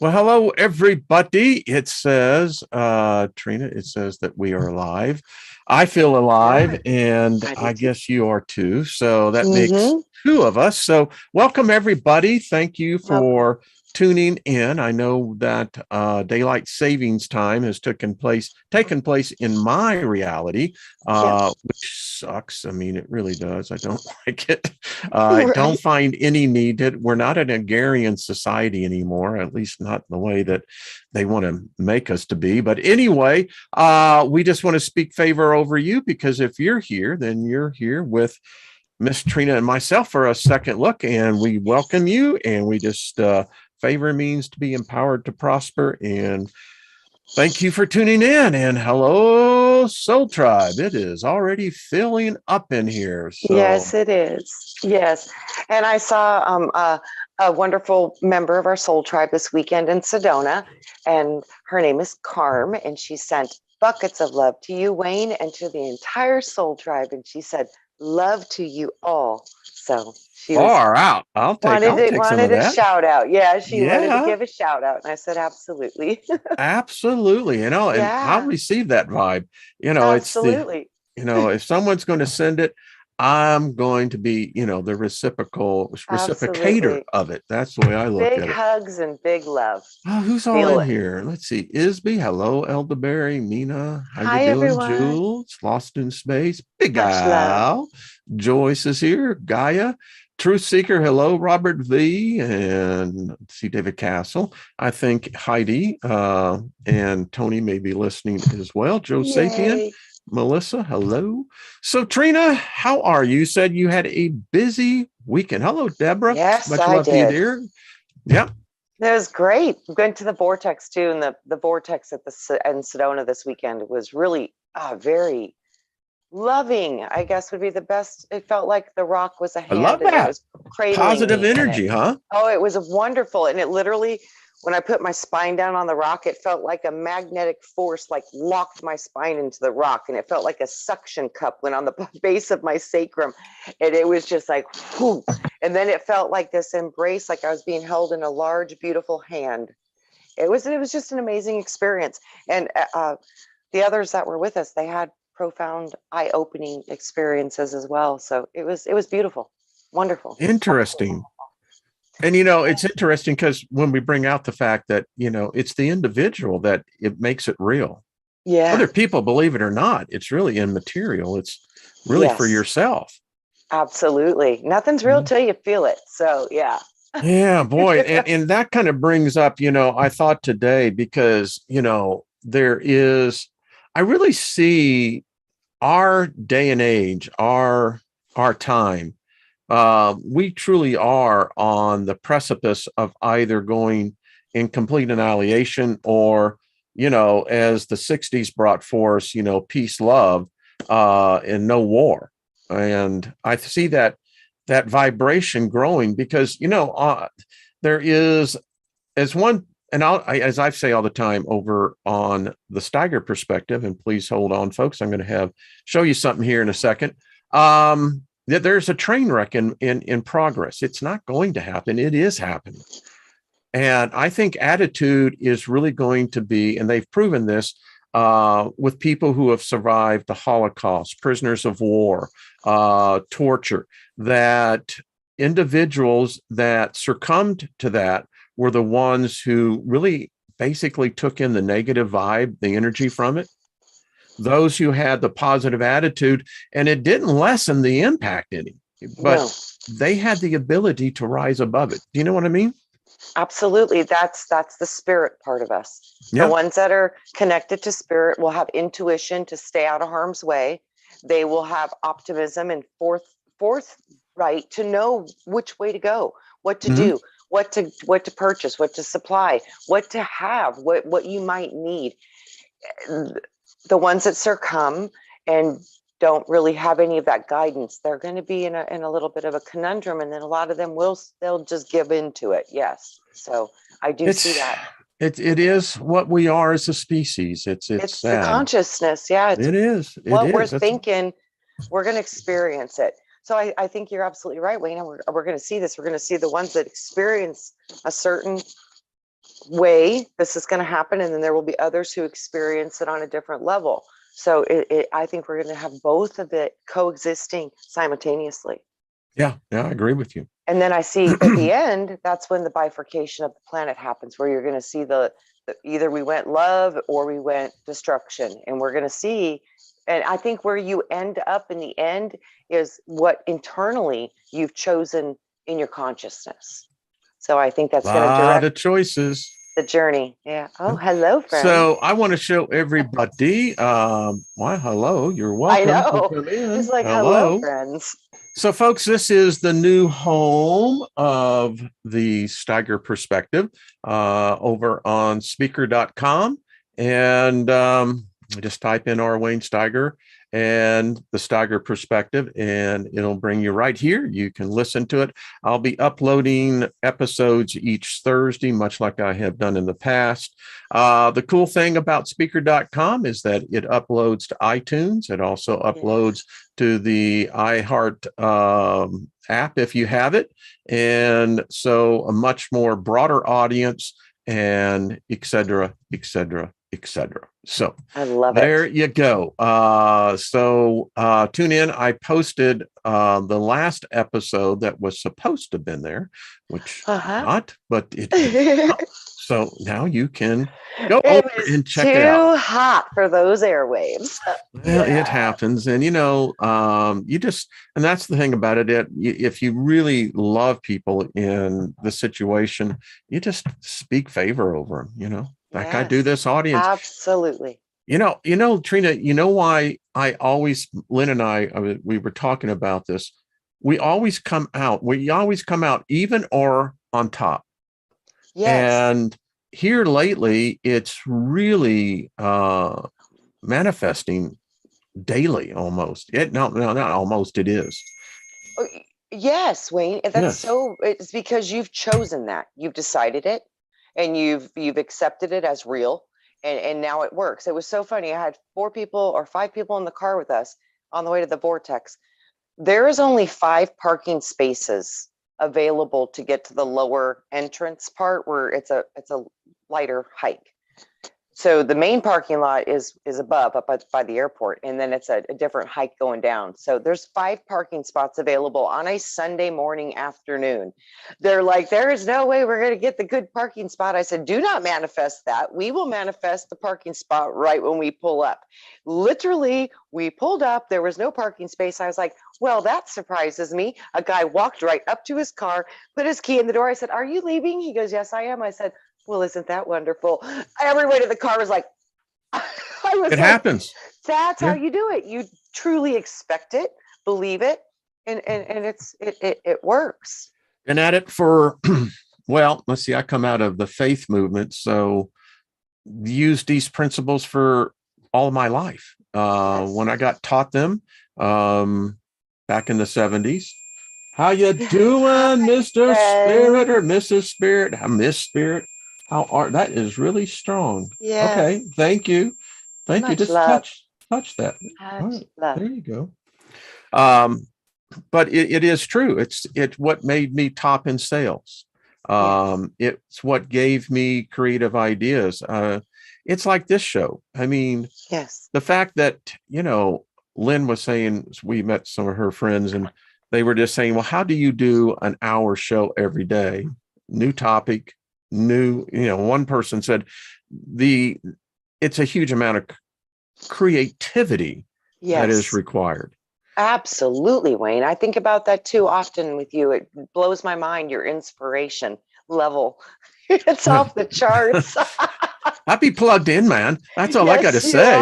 Well, hello, everybody. It says, Trina, it says that we are alive. I feel alive, Yeah, and I I did too. guess you are too. So that makes Mm-hmm. two of us. So, welcome, everybody. Thank you Welcome. for tuning in. I know that daylight savings time has taken place in my reality, Yes. which sucks. I mean, it really does. I don't like it. I don't Right. find any need that we're not an agrarian society anymore, at least not in the way that they want to make us to be. But anyway, we just want to speak favor over you because if you're here, then you're here with Miss Trina and myself for a second look, and we welcome you. And we just favor means to be empowered to prosper. And thank you for tuning in. And hello, Soul Tribe. It is already filling up in here. So Yes, it is. Yes. And I saw a wonderful member of our soul tribe this weekend in Sedona, and her name is Carm, and she sent buckets of love to you, Wayne, and to the entire soul tribe. And she said, love to you all. So she was far out. I'll take some of wanted a that. shout out. Yeah, she wanted to Yeah, give a shout out. And I said, absolutely. absolutely. And I'll Yeah, receive that vibe. It's absolutely. if someone's going to send it, I'm going to be, the reciprocator Absolutely. of it. That's the way I look Big at it. hugs and big love. Oh, who's all Feel in it. here? Let's see. Isby, hello, Elderberry, Mina, how you Hi, doing? everyone. Jules, Lost in Space, Big Much love. Al, Joyce is here, Gaia, Truth Seeker, hello, Robert V, and let's see, David Castle. I think Heidi and Tony may be listening as well. Joe Sapien, Yay. Melissa, hello. So, Trina, how are you? You said you had a busy weekend. Hello, Deborah. Yes, Much I love to you, did. dear. Yep. It was great. Went to the Vortex too, and the Vortex at in Sedona this weekend was really very loving. I guess would be the best. It felt like the rock was a I love hand and it that. was cradling Positive me in it. energy, huh? Oh, it was wonderful. And it literally, when I put my spine down on the rock, it felt like a magnetic force like locked my spine into the rock. And it felt like a suction cup went on the base of my sacrum. And it was just like, whew. And then it felt like this embrace, like I was being held in a large, beautiful hand. It was just an amazing experience. And the others that were with us, they had profound eye-opening experiences as well. So it was beautiful, wonderful. Interesting. And it's interesting because when we bring out the fact that, it's the individual that it makes it real. Yeah. Other people, believe it or not, it's really immaterial. It's really for Yes. yourself. Absolutely. Nothing's real Mm. till you feel it. So yeah. Yeah, boy. And that kind of brings up, I thought today because, I really see our day and age, our time. We truly are on the precipice of either going in complete annihilation or, as the 60s brought forth, peace, love, and no war. And I see that vibration growing because, there is, as one, and as I say all the time over on the Steiger Perspective, and please hold on, folks, I'm going to show you something here in a second. That there's a train wreck in progress. It's not going to happen. It is happening. And I think attitude is really going to be, and they've proven this with people who have survived the Holocaust, prisoners of war, torture, that individuals that succumbed to that were the ones who really basically took in the negative vibe, the energy from it. Those who had the positive attitude, and it didn't lessen the impact any, but No. they had the ability to rise above it. Do you know what I mean? Absolutely. That's the spirit part of us. The Yeah. ones that are connected to spirit will have intuition to stay out of harm's way. They will have optimism and forthright to know which way to go, what to Mm-hmm. do, what to purchase, what to supply, what to have, what you might need. The ones that succumb and don't really have any of that guidance, they're going to be in a little bit of a conundrum, and then a lot of them they'll just give into it. Yes, so I do see It's that. it is what we are as a species. It's It's the sad. consciousness. Yeah, it's It is. It what we're is. That's thinking. We're going to experience it. So I think you're absolutely right, Wayne. We're going to see this. We're going to see the ones that experience a certain way this is going to happen, and then there will be others who experience it on a different level. So I think we're going to have both of it coexisting simultaneously. Yeah, I agree with you. And then I see at the end, that's when the bifurcation of the planet happens, where you're going to see the either we went love or we went destruction. And we're going to see, and I think where you end up in the end is what internally you've chosen in your consciousness. So I think that's going to A lot direct of choices. the journey. Yeah. Oh, hello, friend. So I want to show everybody. Why, hello, you're welcome. I know. To come in. It's like, hello, friends. So, folks, this is the new home of the Steiger Perspective over on speaker.com. And just type in R. Wayne Steiger and the Steiger Perspective, and it'll bring you right here. You can listen to it. I'll be uploading episodes each Thursday, much like I have done in the past. The cool thing about speaker.com is that it uploads to iTunes. It also uploads to the iHeart app if you have it. And so a much more broader audience, and et cetera, et cetera, et cetera. So I love there it. you go. So tune in. I posted the last episode that was supposed to have been there, which not, but it. So now you can go over and check it out. Too hot for those airwaves. Well, it happens. And, you know, you just, and that's the thing about it. If you really love people in the situation, you just speak favor over them, you know, like I do this audience. Absolutely. You know, Trina, you know why I always, Lynn and I, we were talking about this. We always come out even or on top. Yes. And here lately, it's really manifesting daily almost. Not almost, it is. Yes, Wayne. That's so, it's because you've chosen that. You've decided it, and you've accepted it as real, and now it works. It was so funny. I had 4 people or 5 people in the car with us on the way to the vortex. There is only 5 parking spaces available to get to the lower entrance part where it's a lighter hike. So the main parking lot is above, up by the airport, and then it's a different hike going down. So there's 5 parking spots available on a Sunday morning afternoon. They're like, there is no way we're going to get the good parking spot. I said, do not manifest that. We will manifest the parking spot right when we pull up. Literally, we pulled up. There was no parking space. I was like, well, that surprises me. A guy walked right up to his car, put his key in the door. I said, are you leaving? He goes, yes, I am. I said, well, isn't that wonderful? Everybody in the car was like, it happens. That's how you do it. You truly expect it, believe it, and it works. And at it for, well, let's see, I come out of the faith movement, so used these principles for all of my life. When I got taught them back in the 70s. How you doing, Mr. Spirit or Mrs. Spirit? Miss Spirit. How are that is really strong. Yes. Okay, thank you. Thank you. Just touch that. Right, there you go. But it is true. It's what made me top in sales. It's what gave me creative ideas. It's like this show. I mean, the fact that, you know, Lynn was saying, we met some of her friends and they were just saying, well, how do you do an hour show every day? New topic, new, you know, one person said it's a huge amount of creativity that is required. Absolutely, Wayne. I think about that too often with you. It blows my mind, your inspiration level. It's off the charts. I'd be plugged in, man. That's all I got to say.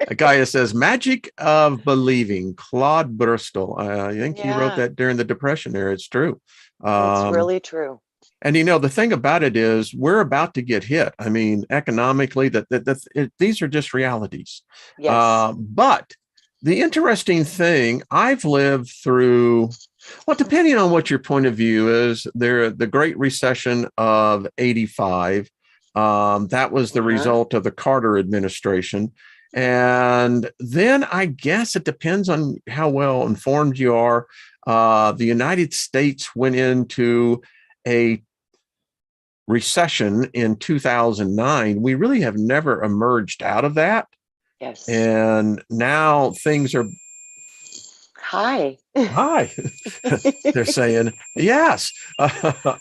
A guy that says Magick of Believing, Claude Bristol. I think he wrote that during the Depression era. It's true. It's really true. And, you know, the thing about it is we're about to get hit. I mean, economically, these are just realities. Yes. But the interesting thing, I've lived through, well, depending on what your point of view is, the Great Recession of 85. That was the result of the Carter administration. And then I guess it depends on how well informed you are. The United States went into a recession in 2009, we really have never emerged out of that. Yes. And now things are. Hi. Hi. They're saying yes.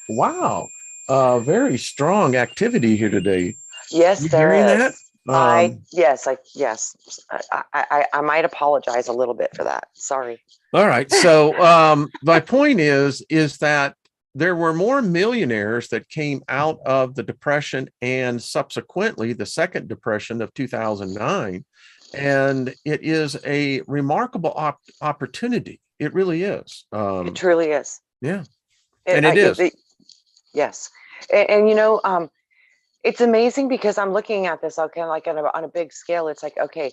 Wow. Very strong activity here today. Yes, You there hearing is. that? Yes. I might apologize a little bit for that. Sorry. All right. So my point is that there were more millionaires that came out of the Depression and subsequently the second Depression of 2009. And it is a remarkable opportunity. It really is. It truly is. Yeah. And it is. Yes. And you know, it's amazing because I'm looking at this kind of like on a big scale. It's like, okay,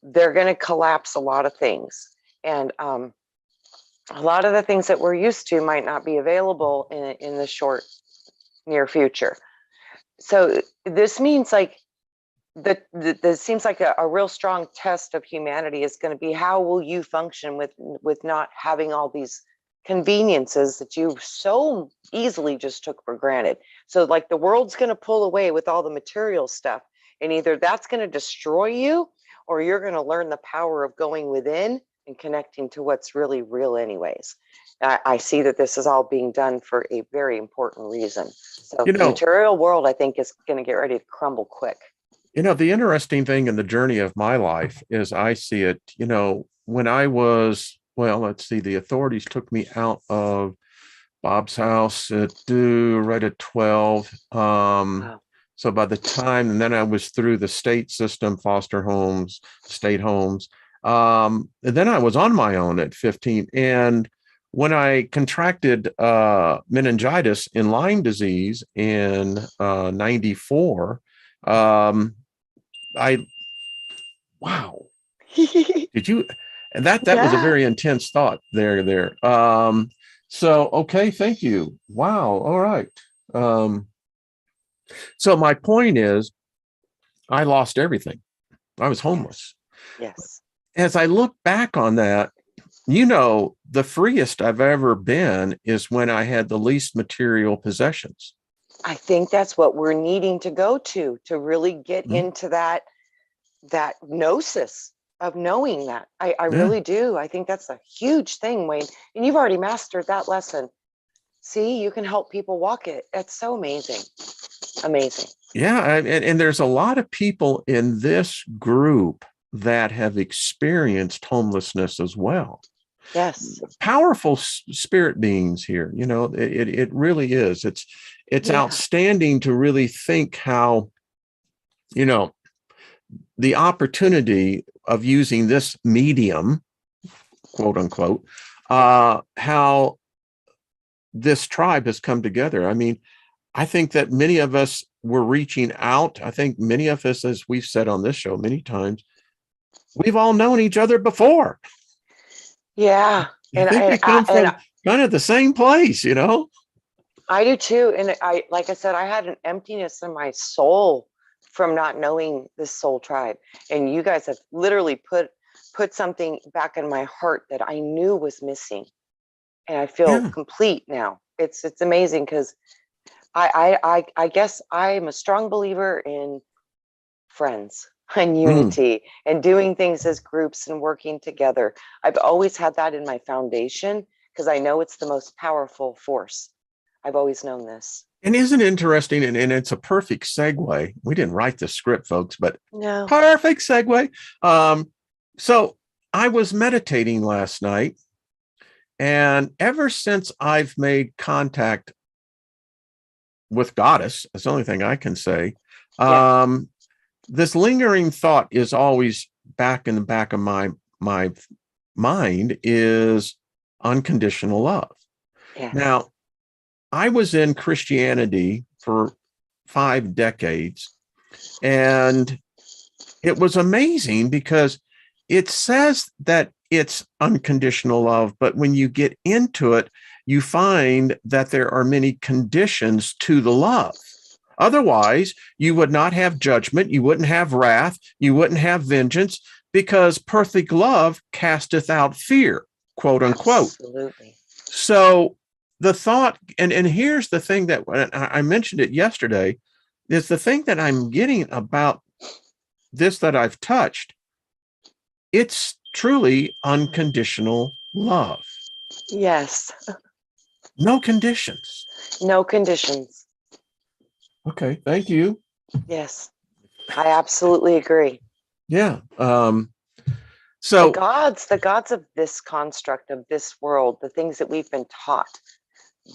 they're going to collapse a lot of things. And a lot of the things that we're used to might not be available in the short, near future. So this means like this seems like a real strong test of humanity is going to be how will you function with not having all these conveniences that you so easily just took for granted. So like the world's going to pull away with all the material stuff, and either that's going to destroy you or you're going to learn the power of going within and connecting to what's really real anyways. I see that this is all being done for a very important reason. So the material world, I think, is going to get ready to crumble quick. You know, the interesting thing in the journey of my life is I see it, you know, when I was, well, let's see, the authorities took me out of Bob's house right at 12. Wow. So by the time, and then I was through the state system, foster homes, state homes. And then I was on my own at 15. And when I contracted meningitis and Lyme disease in 94, wow. Did you, and that was a very intense thought there. So, okay. Thank you. Wow. All right. So my point is I lost everything. I was homeless. Yes. As I look back on that, you know, the freest I've ever been is when I had the least material possessions. I think that's what we're needing to go to really get into that gnosis of knowing that. I really do. I think that's a huge thing, Wayne. And you've already mastered that lesson. See, you can help people walk it. That's so amazing. Amazing. Yeah. And there's a lot of people in this group that have experienced homelessness as well. Yes. Powerful spirit beings here. You know, it really is. It's outstanding to really think how, you know, the opportunity of using this medium, quote unquote, how this tribe has come together. I mean, I think that many of us were reaching out. I think many of us, as we've said on this show many times, we've all known each other before. Yeah. I think we come from kind of the same place, you know? I do too. And like I said, I had an emptiness in my soul from not knowing this soul tribe. And you guys have literally put something back in my heart that I knew was missing. And I feel complete now. It's amazing because I guess I'm a strong believer in friends and unity and doing things as groups and working together. I've always had that in my foundation because I know it's the most powerful force. I've always known this. And isn't it interesting? And it's a perfect segue. We didn't write the script, folks, but no. Perfect segue. So I was meditating last night, and ever since I've made contact with Goddess, that's the only thing I can say. This lingering thought is always back in the back of my mind is unconditional love. Yes. Now, I was in Christianity for 5 decades, and it was amazing because it says that it's unconditional love, but when you get into it, you find that there are many conditions to the love. Otherwise, you would not have judgment, you wouldn't have wrath, you wouldn't have vengeance, because perfect love casteth out fear, quote unquote. Absolutely. So the thought, and here's the thing that I mentioned it yesterday, is the thing that I'm getting about this that I've touched. It's truly unconditional love. Yes. No conditions. No conditions. Okay, thank you. Yes. I absolutely agree. Yeah. The So gods of this construct, of this world, the things that we've been taught,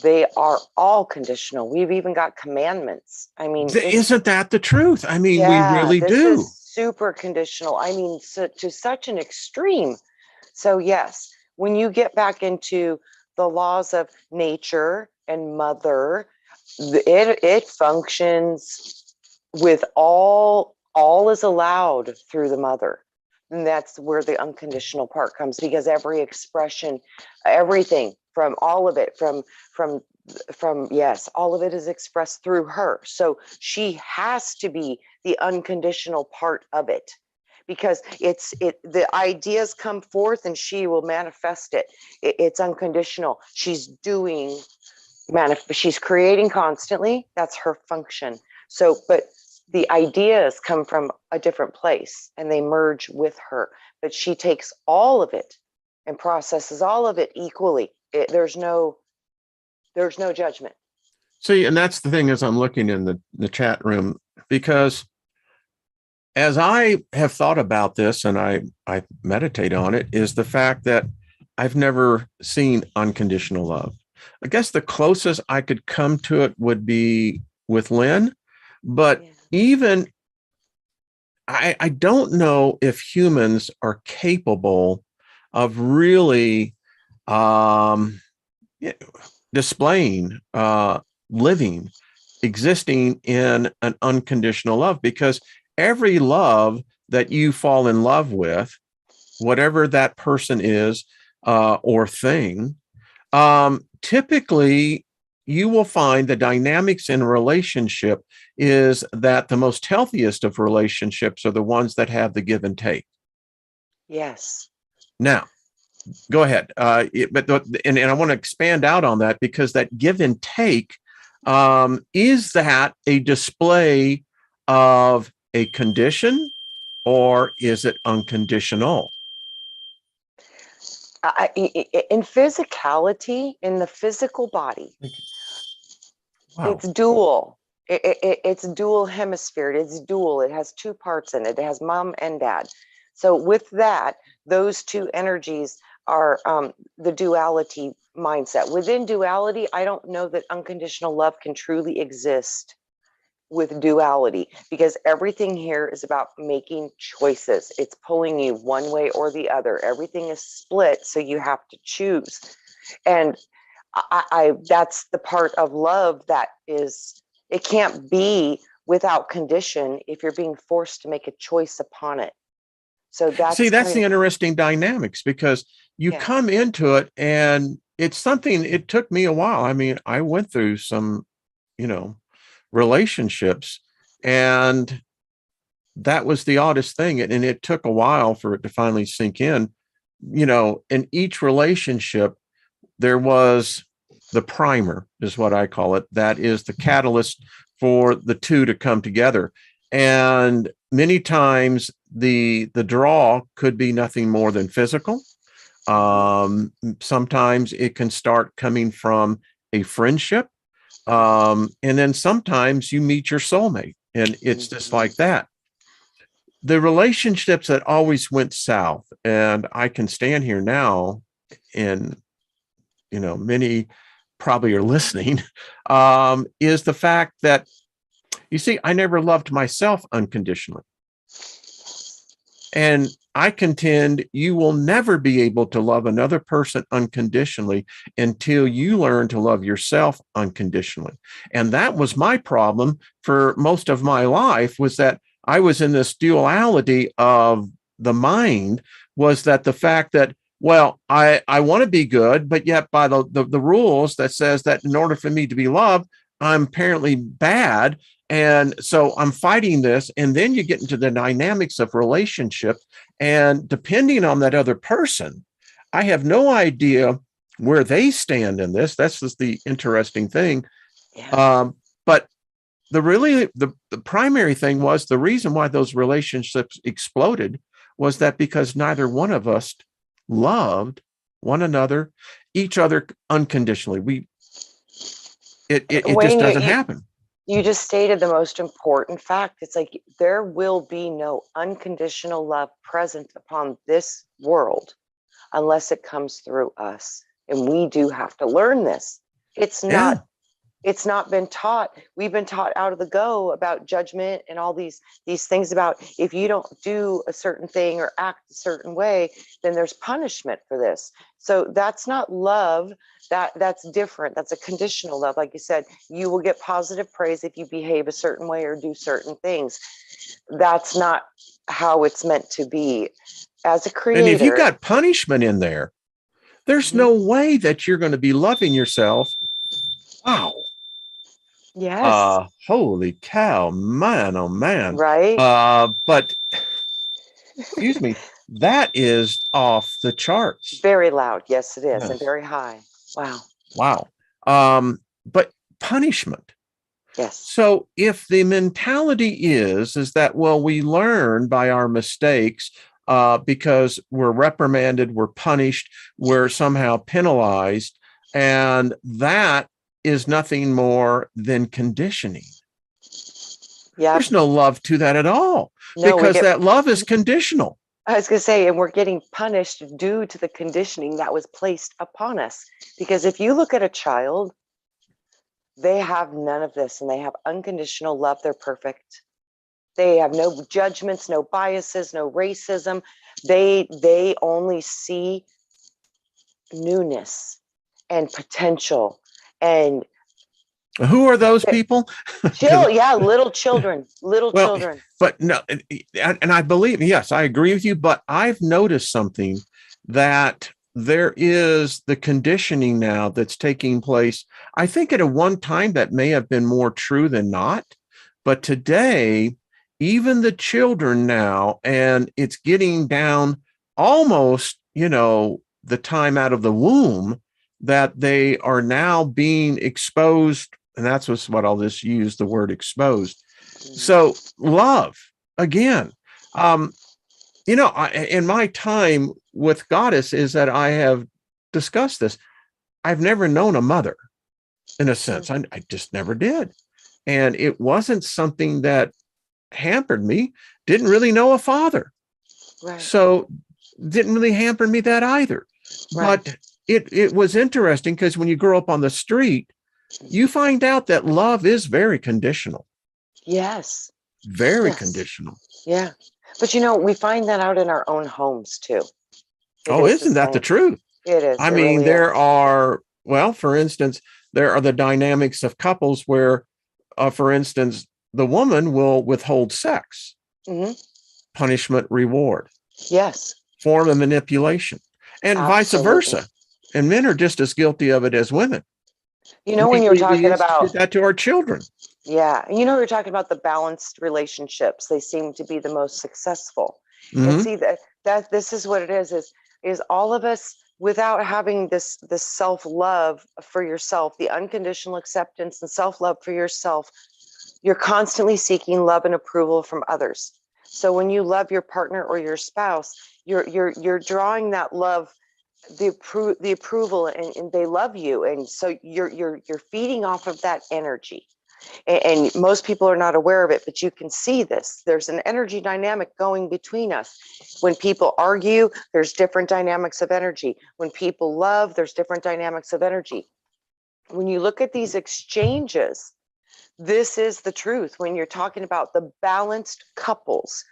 they are all conditional. We've even got commandments. I mean, isn't that the truth? I mean, we yeah, really this do. is super conditional. I mean, to such an extreme. So yes, when you get back into the laws of nature and mother, it functions with all is allowed through the mother. And that's where the unconditional part comes, because every expression, everything from all of it, from yes, all of it is expressed through her. So she has to be the unconditional part of it, because the ideas come forth and she will manifest it. It's unconditional. She's creating constantly. That's her function. So, but the ideas come from a different place and they merge with her, but she takes all of it and processes all of it equally. There's no judgment. See, and that's the thing, as I'm looking in the chat room, because as I have thought about this and I meditate on it, is the fact that I've never seen unconditional love. I guess the closest I could come to it would be with Lynn, but even I don't know if humans are capable of really displaying, living, existing in an unconditional love, because every love that you fall in love with, whatever that person is or thing, typically you will find the dynamics in a relationship is that the most healthiest of relationships are the ones that have the give and take. Yes. Now, go ahead. And I want to expand out on that, because that give and take, is that a display of a condition, or is it unconditional? In physicality, in the physical body, Wow. it's dual. It's dual hemisphere. It's dual. It has two parts in it. It has mom and dad. So with that, those two energies are the duality mindset. Within duality, I don't know that unconditional love can truly exist with duality, because everything here is about making choices. It's pulling you one way or the other. Everything is split, so you have to choose. And I that's the part of love that is, it can't be without condition if you're being forced to make a choice upon it. So that's the interesting dynamics, because you come into it and it's something, it took me a while. I mean, I went through some, relationships, and that was the oddest thing. And it took a while for it to finally sink in. In each relationship, there was the primer, is what I call it. That is the catalyst for the two to come together. And many times the draw could be nothing more than physical. Sometimes it can start coming from a friendship. And then sometimes you meet your soulmate, and it's just like that. The relationships that always went south, and I can stand here now, and many probably are listening, is the fact that, you see, I never loved myself unconditionally. And I contend you will never be able to love another person unconditionally until you learn to love yourself unconditionally. And that was my problem for most of my life, was that I was in this duality of the mind, was that the fact that, well, I want to be good, but yet by the rules that says that in order for me to be loved, I'm apparently bad. And so I'm fighting this. And then you get into the dynamics of relationship. And depending on that other person, I have no idea where they stand in this. That's just the interesting thing. Yeah. But the primary thing was the reason why those relationships exploded was that because neither one of us loved one another, each other unconditionally. It just Wayne, doesn't happen. you just stated the most important fact. It's like there will be no unconditional love present upon this world unless it comes through us. And we do have to learn this. It's Yeah. not been taught. We've been taught out of the go about judgment and all these things about if you don't do a certain thing or act a certain way, then there's punishment for this. So that's not love. That's different. That's a conditional love. Like you said, you will get positive praise if you behave a certain way or do certain things. That's not how it's meant to be. As a creator, And if you got punishment in there, there's no way that you're going to be loving yourself. Wow. yes, Holy cow, man, oh man. right. But excuse me, that is off the charts. Very loud. Yes, it is, Yes. and very high. Wow. Wow. But punishment. Yes. So if the mentality is that, well, we learn by our mistakes because we're reprimanded, we're punished, we're somehow penalized, and that is nothing more than conditioning. Yeah. There's no love to that at all, No, because that love is conditional. I was going to say, and we're getting punished due to the conditioning that was placed upon us. Because if you look at a child, they have none of this and they have unconditional love. They're perfect. They have no judgments, no biases, no racism. They only see newness and potential and Who are those people? yeah, little children. But no, and I believe, yes, I agree with you, but I've noticed something, that there is the conditioning now that's taking place. I think at a one time that may have been more true than not, but today, even the children now, and it's getting down almost, the time out of the womb, that they are now being exposed. And that's what I'll just use the word exposed. So love again, in my time with Goddess is that I have discussed this. I've never known a mother in a sense. I just never did. And it wasn't something that hampered me. Didn't really know a father. Right. So didn't really hamper me that either. Right. But it was interesting because when you grow up on the street, you find out that love is very conditional. Yes. Very conditional. Yeah. But we find that out in our own homes too. Isn't that the truth? It is. I mean, there are, well, for instance, there are the dynamics of couples where, for instance, the woman will withhold sex. Mm-hmm. Punishment, reward. Yes. Form of manipulation. And vice versa. And men are just as guilty of it as women. When you're talking about that to our children. Yeah. You're talking about the balanced relationships. They seem to be the most successful. Mm-hmm. And see that this is what it is all of us, without having this self-love for yourself, the unconditional acceptance and self-love for yourself, you're constantly seeking love and approval from others. So when you love your partner or your spouse, you're drawing that love, the approval, and they love you, and so you're feeding off of that energy. And most people are not aware of it, but you can see this. There's an energy dynamic going between us. When people argue, there's different dynamics of energy. When people love, there's different dynamics of energy. When you look at these exchanges, this is the truth. When you're talking about the balanced couples,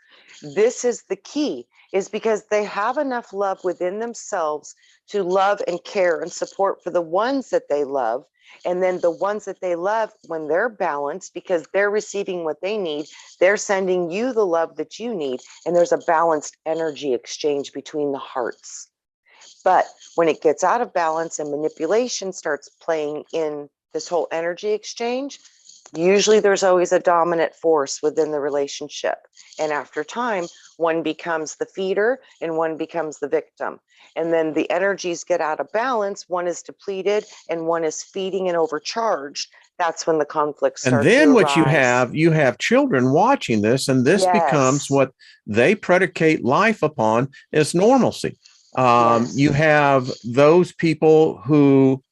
this is the key, is because they have enough love within themselves to love and care and support for the ones that they love. And then the ones that they love, when they're balanced, because they're receiving what they need, they're sending you the love that you need. And there's a balanced energy exchange between the hearts. But when it gets out of balance and manipulation starts playing in this whole energy exchange, usually there's always a dominant force within the relationship. And after time, One becomes the feeder and one becomes the victim. And then the energies get out of balance. One is depleted and one is feeding and overcharged. That's when the conflicts And start then to what arise. you have children watching this, and this becomes Yes. what they predicate life upon as normalcy. Yes. You have those people who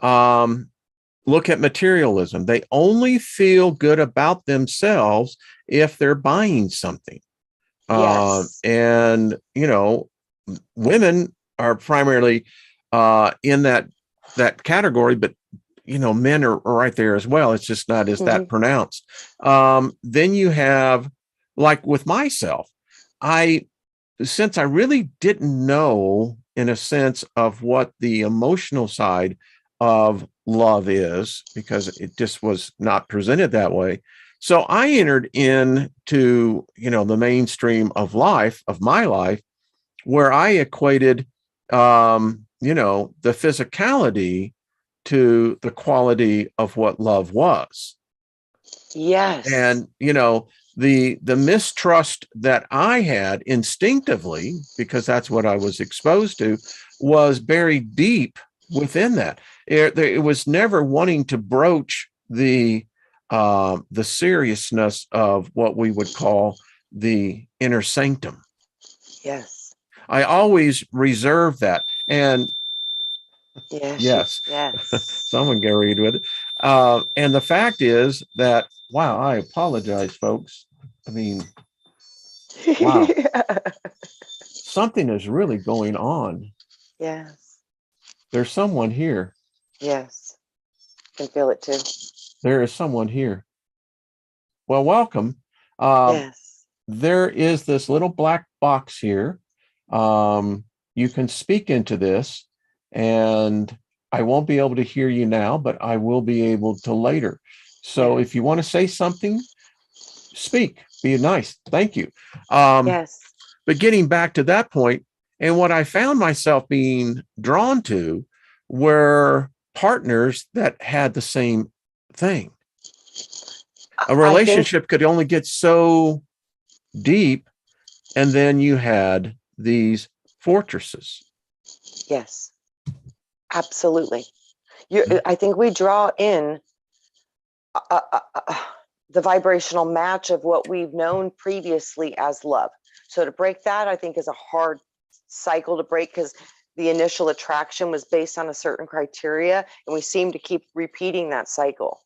look at materialism. They only feel good about themselves if they're buying something. Yes. And, you know, women are primarily in that category, but you know, men are right there as well. It's just not as that pronounced. Then you have, like with myself, since I really didn't know in a sense of what the emotional side of love is, because it just was not presented that way. So I entered into, you know, the mainstream of life, of my life, where I equated, you know, the physicality to the quality of what love was. Yes. And, you know, the mistrust that I had instinctively, because that's what I was exposed to, was buried deep within that. It was never wanting to broach the seriousness of what we would call the inner sanctum. Yes. I always reserve that. And Yes. yes, Yes. someone get read with it. And the fact is that, wow, I apologize, folks. I mean, wow, something is really going on. Yes. There's someone here. Yes. Can feel it too. There is someone here. Well, welcome. Yes. There is this little black box here. You can speak into this, and I won't be able to hear you now, but I will be able to later. So if you want to say something, speak. Be nice. Thank you. Yes. But getting back to that point, and what I found myself being drawn to were partners that had the same thing. A relationship could only get so deep, and then you had these fortresses. Yes. Absolutely. I think we draw in the vibrational match of what we've known previously as love. So to break that, I think, is a hard cycle to break, because the initial attraction was based on a certain criteria, and we seem to keep repeating that cycle.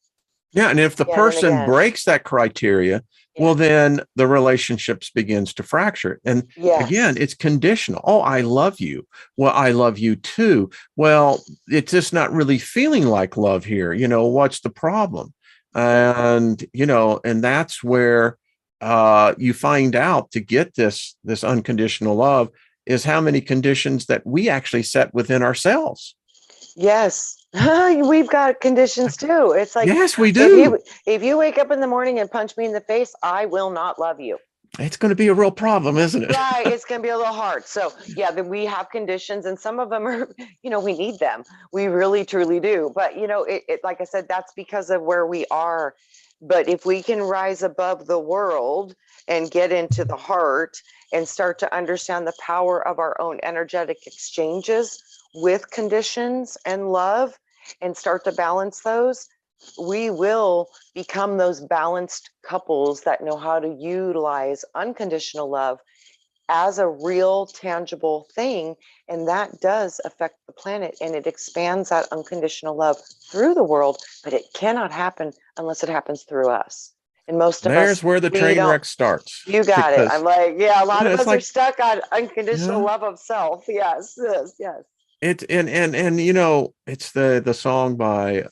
Yeah, and if the person breaks that criteria, well, then the relationships begins to fracture. And again, it's conditional. Oh, I love you. Well, I love you too. Well, it's just not really feeling like love here. You know, what's the problem? And, you know, and that's where you find out, to get this unconditional love, is how many conditions that we actually set within ourselves. Yes. We've got conditions too. It's like, yes, we do. If you wake up in the morning and punch me in the face, I will not love you. It's going to be a real problem, isn't it? Right. It's going to be a little hard. So yeah, then we have conditions, and some of them are, you know, we need them. We really, truly do. But, you know, it like I said, that's because of where we are. But if we can rise above the world and get into the heart and start to understand the power of our own energetic exchanges with conditions and love, and start to balance those, we will become those balanced couples that know how to utilize unconditional love as a real tangible thing. And that does affect the planet, and it expands that unconditional love through the world, but it cannot happen unless it happens through us. And most of us, there's where the train wreck starts. You got it. I'm like, yeah, a lot of us are stuck on unconditional love of self. Yes. It's and you know, it's the song by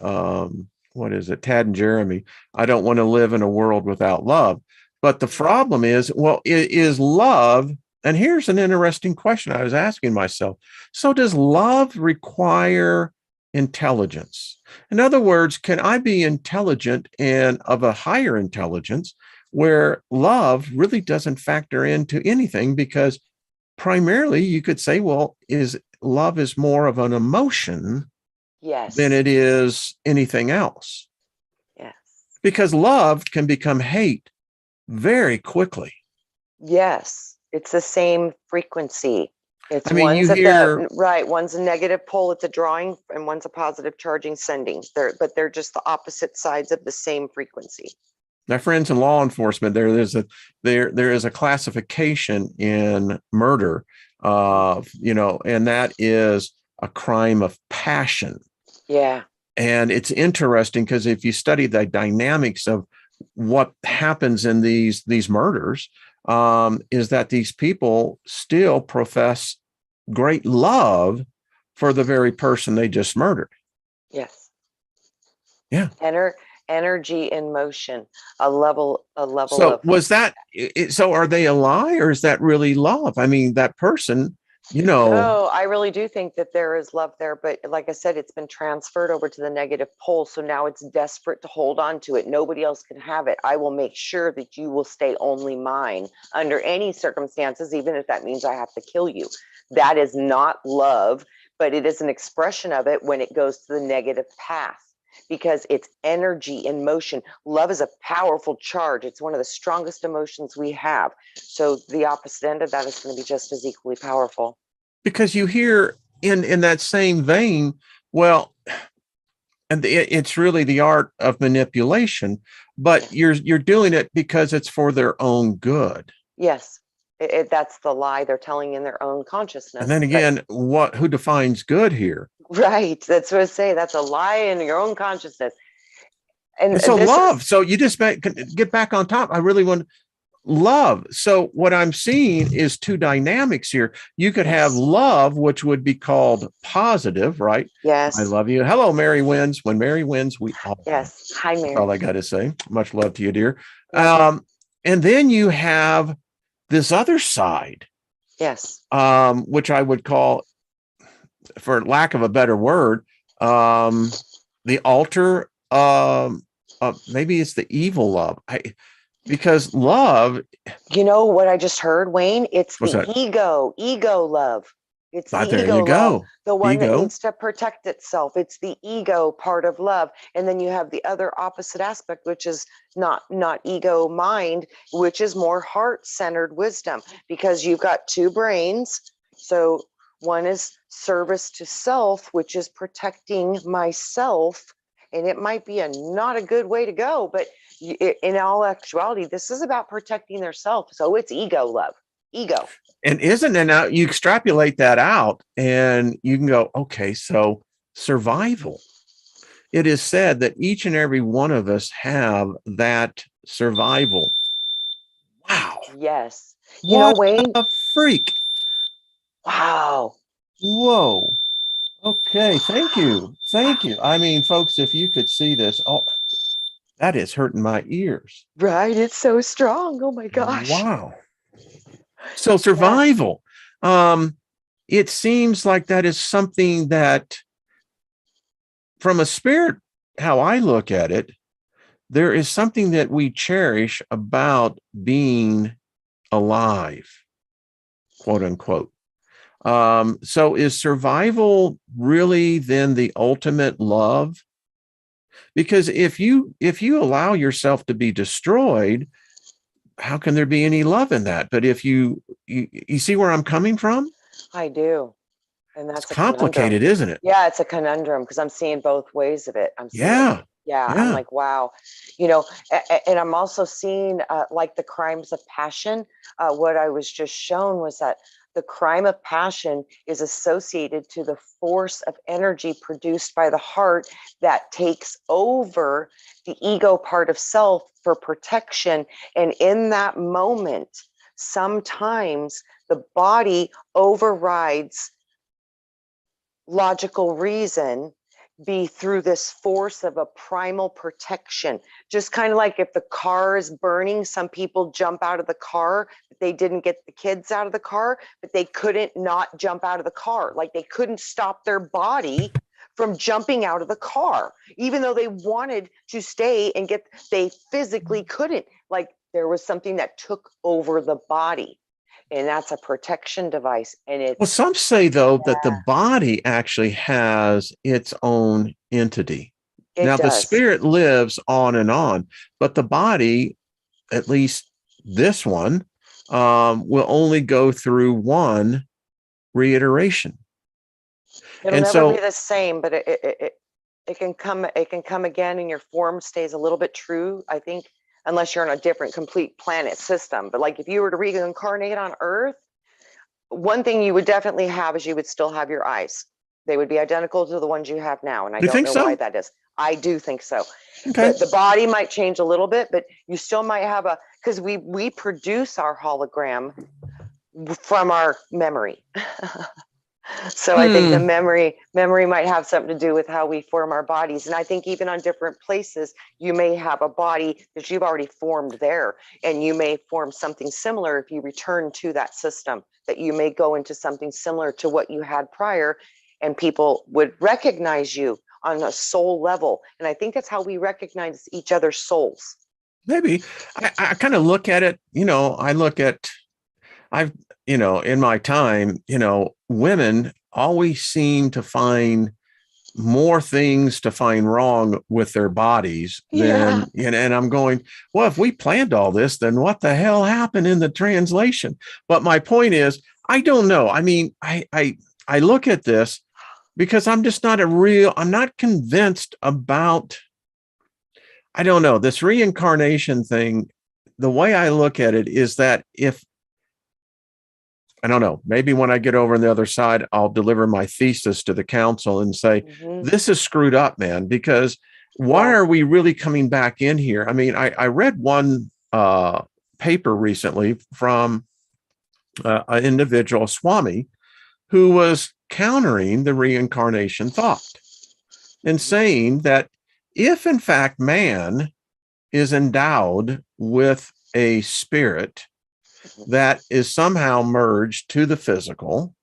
what is it, Tad and Jeremy, I don't want to live in a world without love. But the problem is, well, it is love. And here's an interesting question I was asking myself. So does love require intelligence? In other words, can I be intelligent and of a higher intelligence, where love really doesn't factor into anything? Because primarily you could say, well, love is more of an emotion than it is anything else. Yes. Because love can become hate very quickly. Yes. It's the same frequency. It's I mean, you one's at hear, the right, one's a negative pole at the drawing, and one's a positive charging sending. They're just the opposite sides of the same frequency. my friends in law enforcement, there is a classification in murder, and that is a crime of passion. Yeah. And it's interesting because if you study the dynamics of what happens in these murders, is that these people still profess great love for the very person they just murdered. Yes. Yeah. Energy in motion, a level So of. was that, so are they a lie or is that really love? I mean, that person, No, I really do think that there is love there, but like I said, it's been transferred over to the negative pole. So now it's desperate to hold on to it. Nobody else can have it. I will make sure that you will stay only mine under any circumstances, even if that means I have to kill you. That is not love, but it is an expression of it when it goes to the negative path, because it's energy in motion. Love is a powerful charge. It's one of the strongest emotions we have. So the opposite end of that is going to be just as equally powerful. Because you hear in that same vein, well, and it's really the art of manipulation, but you're doing it because it's for their own good. Yes, that's the lie they're telling in their own consciousness. And then again, who defines good here? Right. That's what I say. That's a lie in your own consciousness. And so love. So you just get back on top. I really want love. So what I'm seeing is two dynamics here. You could have love, which would be called positive, right? Yes. I love you. Hello, Mary wins. When Mary wins, we all win. Yes. Hi, Mary. That's all I got to say. Much love to you, dear. And then you have this other side. Yes. Which I would call, for lack of a better word, the altar. Maybe it's the evil love. Because love. You know what I just heard, Wayne? It's the that? ego love. It's the there ego you go. love, the one that needs to protect itself. It's the ego part of love. And then you have the other opposite aspect, which is not ego mind, which is more heart-centered wisdom, because you've got two brains. So one is service to self, which is protecting myself. And it might be not a good way to go, but in all actuality, this is about protecting their self. So it's ego love, ego. And isn't it now you extrapolate that out and you can go, okay, so survival. It is said that each and every one of us have that survival. Wow. Yes. You know, Wayne, a freak. Wow. Whoa. Okay. Thank you. Thank you. I mean, folks, if you could see this, that is hurting my ears. Right. It's so strong. Oh my gosh. Wow. So survival. It seems like that is something that, from a spirit, how I look at it, there is something that we cherish about being alive, quote unquote. So is survival really then the ultimate love? Because if you allow yourself to be destroyed, how can there be any love in that? But if you see where I'm coming from? I do. And that's complicated, isn't it? Yeah, it's a conundrum because I'm seeing both ways of it. I'm seeing I'm like, wow, and I'm also seeing like the crimes of passion. What I was just shown was that the crime of passion is associated to the force of energy produced by the heart that takes over the ego part of self for protection. And in that moment, sometimes the body overrides logical reason be through this force of a primal protection. Just kind of like if the car is burning, some people jump out of the car, but they didn't get the kids out of the car, but they couldn't not jump out of the car. Like they couldn't stop their body from jumping out of the car, even though they wanted to stay and they physically couldn't. Like there was something that took over the body. And that's a protection device. And it's some say though that the body actually has its own entity. Now the spirit lives on and on, but the body, at least this one, will only go through one reiteration. It'll And never so be the same, but it can come again, and your form stays a little bit true, I think, unless you're on a different complete planet system. But like if you were to reincarnate on Earth, one thing you would definitely have is you would still have your eyes. They would be identical to the ones you have now, and I you don't think know so? why that is. I do think so. Okay. The body might change a little bit, but you still might have because we produce our hologram from our memory. So I think the memory might have something to do with how we form our bodies. And I think even on different places, you may have a body that you've already formed there, and you may form something similar if you return to that system, that you may go into something similar to what you had prior, and people would recognize you on a soul level. And I think that's how we recognize each other's souls. Maybe I kind of look at it, I've, in my time, women always seem to find more things to find wrong with their bodies than, and I'm going, well, if we planned all this, then what the hell happened in the translation? But my point is, I don't know. I mean, I look at this because I'm just I'm not convinced about, I don't know, this reincarnation thing. The way I look at it is that I don't know, maybe when I get over on the other side, I'll deliver my thesis to the council and say, this is screwed up, man, because why are we really coming back in here? I mean, I read one paper recently from an individual, Swami, who was countering the reincarnation thought and saying that if in fact man is endowed with a spirit that is somehow merged to the physical,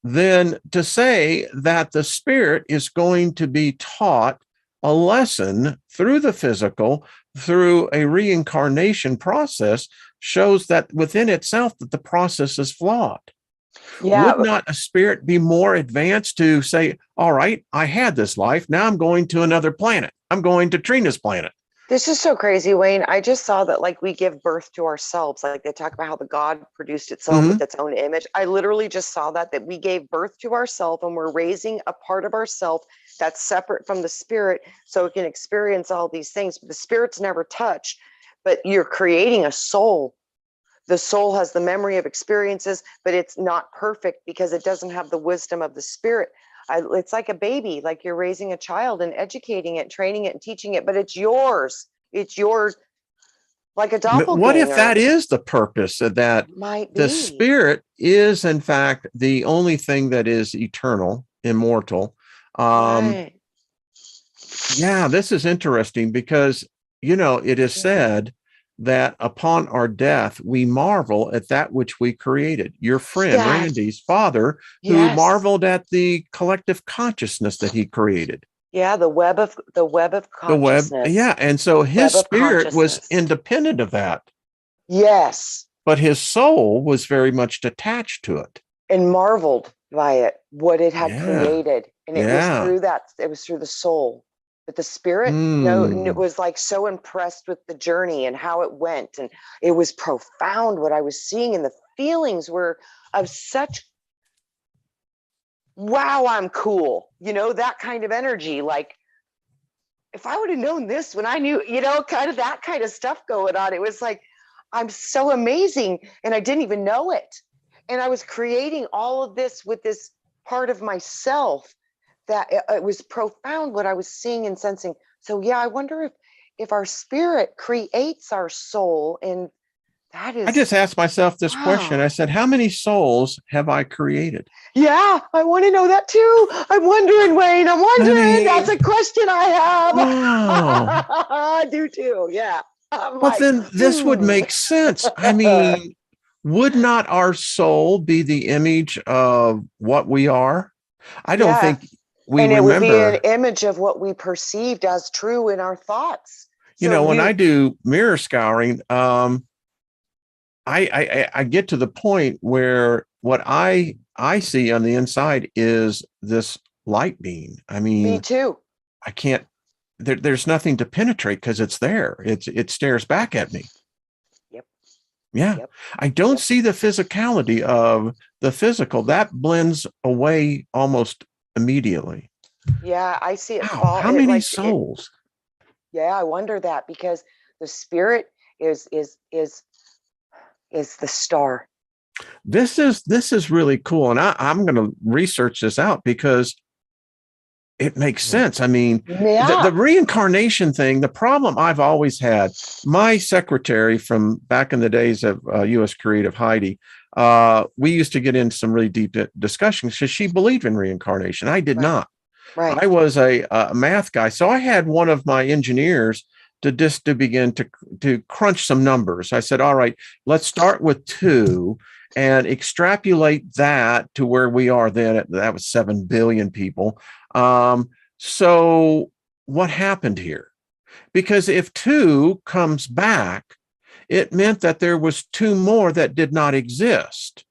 then to say that the spirit is going to be taught a lesson through the physical, through a reincarnation process, shows that within itself that the process is flawed. Would not a spirit be more advanced to say, all right, I had this life, now I'm going to another planet. I'm going to Trina's planet. This is so crazy, Wayne. I just saw that like we give birth to ourselves. Like they talk about how the God produced itself with its own image. I literally just saw that we gave birth to ourselves, and we're raising a part of ourselves that's separate from the spirit so it can experience all these things. But the spirit's never touched, but you're creating a soul. The soul has the memory of experiences, but it's not perfect because it doesn't have the wisdom of the spirit. It's like a baby, like you're raising a child and educating it, training it and teaching it, but it's yours. It's yours, like a doppelganger. What if that is the purpose of that? Might be. The spirit is, in fact, the only thing that is eternal, immortal. Right. Yeah, this is interesting because, it is said that upon our death, we marvel at that which we created. Your friend, Randy's father, who marveled at the collective consciousness that he created. Yeah, the web of consciousness. And so his spirit was independent of that. Yes. But his soul was very much attached to it. And marveled by it, what it had created. And it was through that, it was through the soul. But the spirit, it was like so impressed with the journey and how it went. And it was profound what I was seeing. And the feelings were of such, wow, I'm cool. That kind of energy. Like, if I would have known this when I knew, kind of that kind of stuff going on, it was like, I'm so amazing. And I didn't even know it. And I was creating all of this with this part of myself that it was profound what I was seeing and sensing. So yeah, I wonder if our spirit creates our soul, and that is. I just asked myself this question. I said, how many souls have I created? Yeah, I want to know that too. I'm wondering, Wayne. I'm wondering. That's a question I have. Wow. I do too. Yeah. But then this would make sense. I mean, would not our soul be the image of what we are? I don't think we remember. It would be an image of what we perceived as true in our thoughts. When I do mirror scouring, I get to the point where what I see on the inside is this light beam. I mean, me too. I can't. There's nothing to penetrate because it's there. It stares back at me. Yep. Yeah. Yep. I don't Yep. see the physicality of the physical. That blends away almost immediately. Yeah, I see it Wow. fall. How It many like it. souls? Yeah, I wonder that because the spirit is the star. This is really cool. And I'm going to research this out because it makes sense. I mean, the Yeah. reincarnation thing, the problem I've always had, my secretary from back in the days of US Creative, Heidi, we used to get into some really deep discussions because she believed in reincarnation. I did Right. not. Right. I was a math guy. So I had one of my engineers to begin to crunch some numbers. I said, all right, let's start with 2 and extrapolate that to where we are then. That was 7 billion people. So what happened here? Because if 2 comes back, it meant that there was 2 more that did not exist.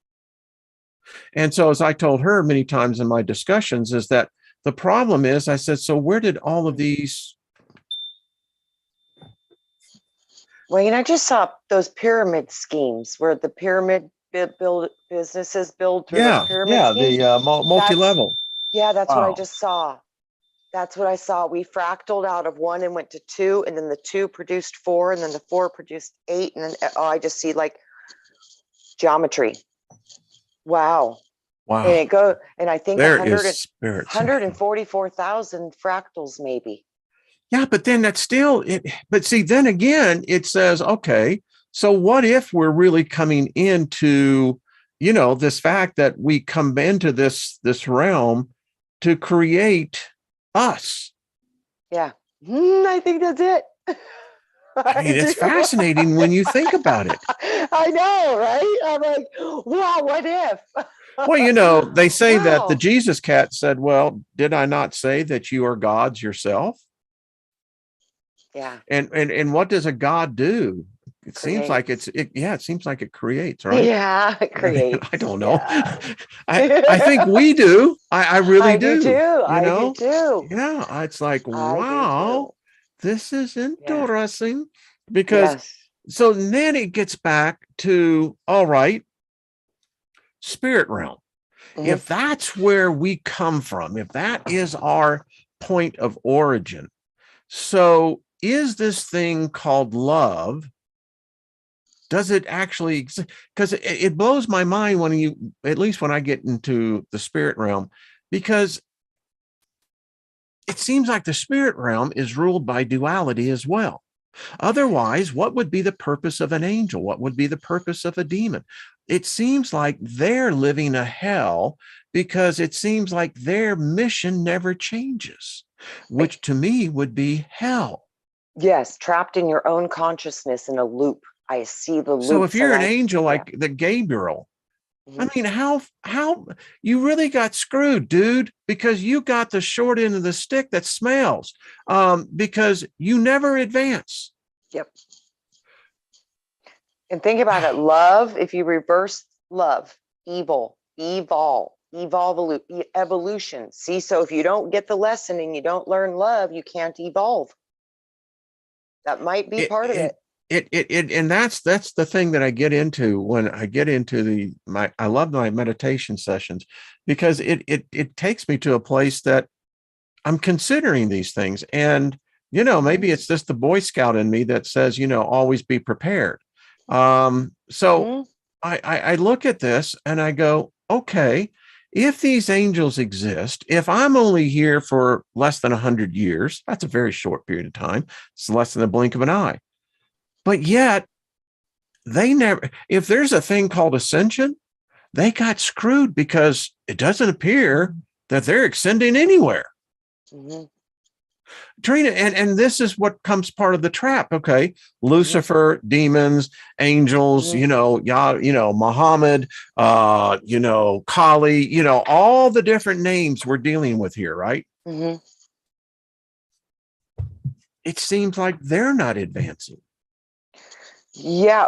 And so, as I told her many times in my discussions, is that the problem is, I said, so where did all of these? Well, I just saw those pyramid schemes where the pyramid build businesses build through those pyramid schemes. The multi-level. That's what I Wow. just saw. That's what I saw. We fractaled out of 1 and went to 2, and then the 2 produced 4, and then the 4 produced 8, and then I just see like geometry. Wow. Wow. And I think There is spirits. 144,000 fractals maybe. Yeah, but then that's still it. But see, then again, it says, okay, so what if we're really coming into, this fact that we come into this realm to create us? Yeah. I think that's it. I mean, it's fascinating when you think about it. I know, right? I'm like, wow, what if? Well, they say that the Wow. Jesus cat said, well, did I not say that you are gods yourself? Yeah. And what does a God do? It seems like Creates. it seems like it creates, right? Yeah, it creates. I don't know. Yeah. I think we do. I really I do do. too. I do too. Yeah. It's like, I do wow, too. this is Yeah. interesting because Yes. so then it gets back to, all right, spirit realm. Mhm. If that's where we come from, if that is our point of origin, so is this thing called love? Does it actually exist? Because it blows my mind at least when I get into the spirit realm, because it seems like the spirit realm is ruled by duality as well. Otherwise, what would be the purpose of an angel? What would be the purpose of a demon? It seems like they're living a hell because it seems like their mission never changes, which to me would be hell. Yes, trapped in your own consciousness in a loop. I see the loops. So if you're an and angel yeah. like the Gabriel, I Mhm. mean, how you really got screwed, dude, because you got the short end of the stick that smells, because you never advance. Yep. And think about it. Love, if you reverse love, evil, evolution. See, so if you don't get the lesson and you don't learn love, you can't evolve. That might be part of it. And that's the thing that I get into when I get into I love my meditation sessions, because it takes me to a place that I'm considering these things. And maybe it's just the Boy Scout in me that says, always be prepared. So I look at this and I go, okay, if these angels exist, if I'm only here for less than 100 years, that's a very short period of time. It's less than the blink of an eye. But yet they never, if there's a thing called ascension, they got screwed because it doesn't appear that they're ascending anywhere. Mm-hmm. Trina, and this is what comes part of the trap. Okay, Lucifer, demons, angels, Muhammad, Kali, all the different names we're dealing with here, right? Mm-hmm. It seems like they're not advancing. Yeah,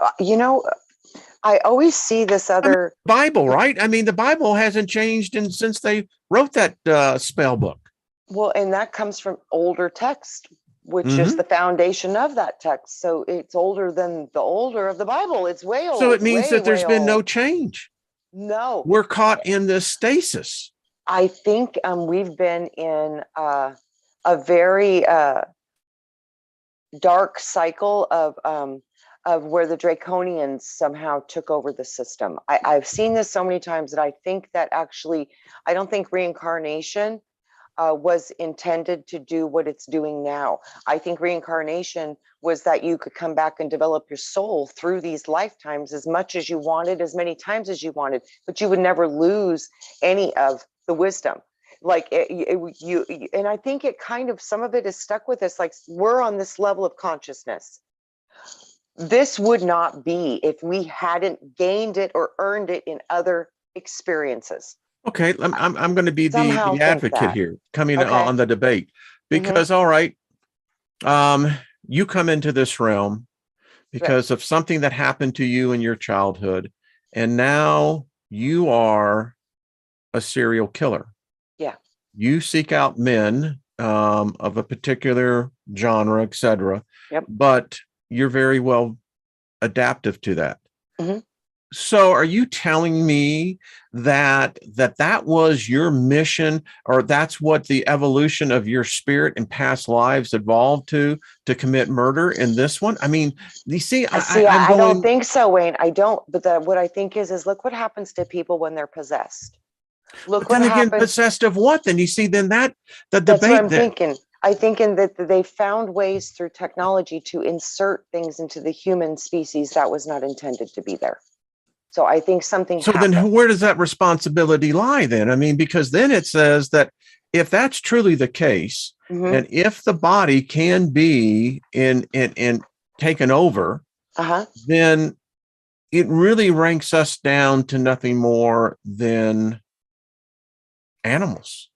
I always see this other Bible, right? I mean, the Bible hasn't changed since they wrote that spell book. Well, and that comes from older text. which is Mm-hmm. the foundation of that text. So it's older than the older of the Bible. It's way old. So it means way, that there's way been no old. change. No. We're caught in this stasis. I think we've been in a very dark cycle of where the draconians somehow took over the system. I've seen this so many times that I think that actually, I don't think reincarnation was intended to do what it's doing now. I think reincarnation was that you could come back and develop your soul through these lifetimes as much as you wanted, as many times as you wanted, but you would never lose any of the wisdom. Like and I think it kind of, some of it is stuck with us. Like, we're on this level of consciousness. This would not be if we hadn't gained it or earned it in other experiences. Okay, I'm going to be Somehow the think advocate that. here, coming Okay. on the debate, because all right, you come into this realm because of something that happened to you in your childhood, and now you are a serial killer. Yeah. You seek out men of a particular genre, etc. Yep. But you're very well adaptive to that. Mm-hmm. So are you telling me that was your mission, or that's what the evolution of your spirit in past lives evolved to commit murder in this one? I mean, you see, I don't think so, Wayne. I don't. But what I think is look what happens to people when they're possessed. Look what happens. Possessed of what? Then you see, then the That's debate. what I'm thinking. I think that they found ways through technology to insert things into the human species that was not intended to be there. So I think something happened. Then where does that responsibility lie then? I mean, because then it says that if that's truly the case, and if the body can be in taken over, then it really ranks us down to nothing more than animals.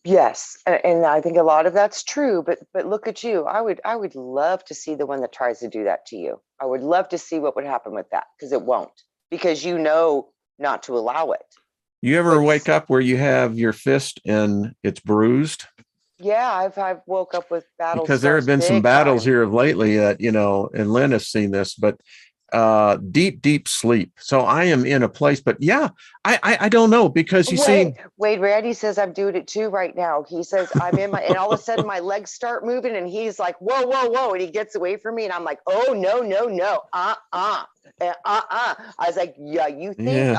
Yes, and I think a lot of that's true, but look at you. I would love to see the one that tries to do that to you. I would love to see what would happen with that, because it won't, because you know not to allow it. You ever wake up where you have your fist and it's bruised? Yeah, I've woke up with battles. Because there have been some battles here of lately that, and Lynn has seen this, but deep sleep. So I am in a place, but yeah, I don't know, because you see. Wait, Randy says I'm doing it too right now. He says I'm in my, and all of a sudden my legs start moving and he's like, whoa. And he gets away from me and I'm like, oh, no. I was like, yeah, you think,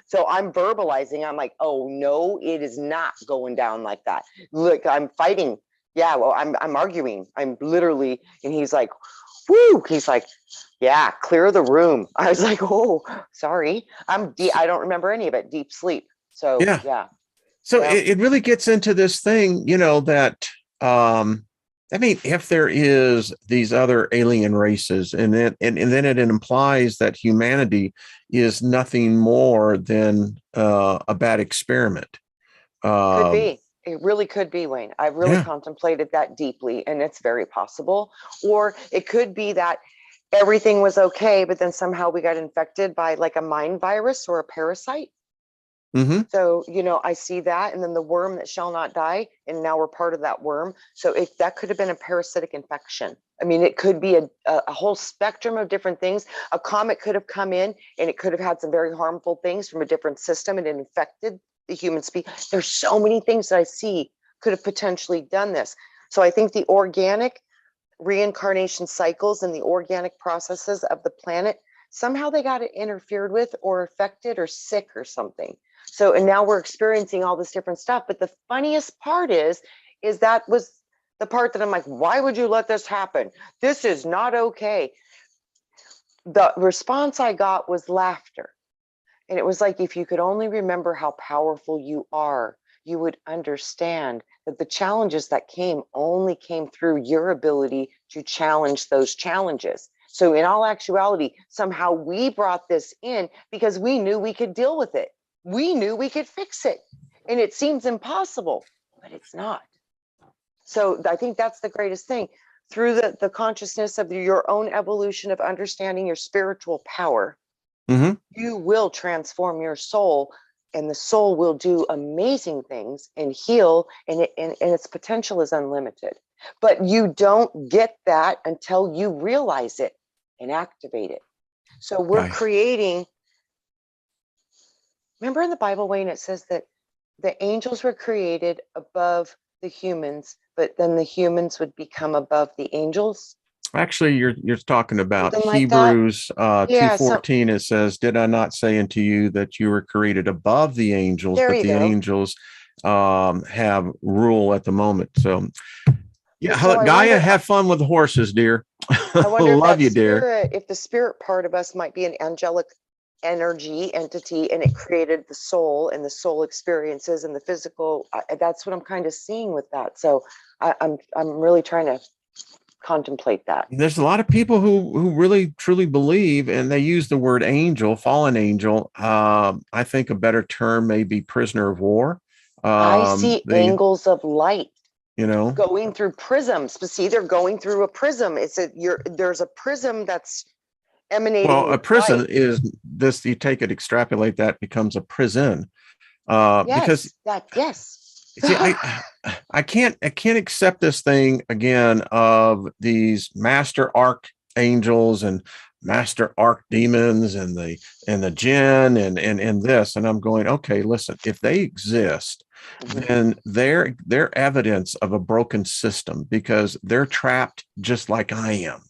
So I'm verbalizing. I'm like, oh no, it is not going down like that. Look, I'm fighting. Yeah, well, I'm arguing. I'm literally, and he's like, whoo, he's like, yeah, clear the room. I was like, oh, sorry. I don't remember any of it. Deep sleep. So yeah. So it really gets into this thing, that I mean, if there is these other alien races, and then it implies that humanity is nothing more than a bad experiment. Could be. It really could be, Wayne. I've really contemplated that deeply, and it's very possible. Or it could be that everything was okay, but then somehow we got infected by like a mind virus or a parasite. So, I see that, and then the worm that shall not die, and now we're part of that worm. So that could have been a parasitic infection. I mean, it could be a whole spectrum of different things. A comet could have come in, and it could have had some very harmful things from a different system, and it infected the human species. There's so many things that I see could have potentially done this. So I think the organic reincarnation cycles and the organic processes of the planet, somehow they got it interfered with or affected or sick or something. So, and now we're experiencing all this different stuff. But the funniest part is that was the part that I'm like, why would you let this happen? This is not okay. The response I got was laughter. And it was like, if you could only remember how powerful you are, you would understand that the challenges that only came through your ability to challenge those challenges. So in all actuality, somehow we brought this in because we knew we could deal with it. We knew we could fix it. And it seems impossible, but it's not. So I think that's the greatest thing. Through the consciousness of your own evolution of understanding your spiritual power, you will transform your soul, and the soul will do amazing things and heal, and its potential is unlimited. But you don't get that until you realize it and activate it. So we're creating. Remember in the Bible, Wayne, it says that the angels were created above the humans, but then the humans would become above the angels. Actually, you're talking about Something like that. Hebrews 2:14. It says, "Did I not say unto you that you were created above the angels, There but you the go. angels have rule at the moment." So, yeah, So I Gaia, wonder, have fun with the horses, dear. I wonder Love you, if that dear. spirit, if the spirit part of us might be an angelic energy entity, and it created the soul and the soul experiences and the physical. That's what I'm kind of seeing with that. So I'm really trying to contemplate that. There's a lot of people who really truly believe, and they use the word angel, fallen angel. I think a better term may be prisoner of war. I see angles of light, going through prisms. But see, they're going through a prism. There's a prism that's emanating. Well, a prison light. is this. You take it, extrapolate that, becomes a prison. Yes, because see, I can't accept this thing again of these master archangels and master archdemons and the jinn and this, and I'm going, okay, listen, if they exist, then they're evidence of a broken system, because they're trapped just like I am.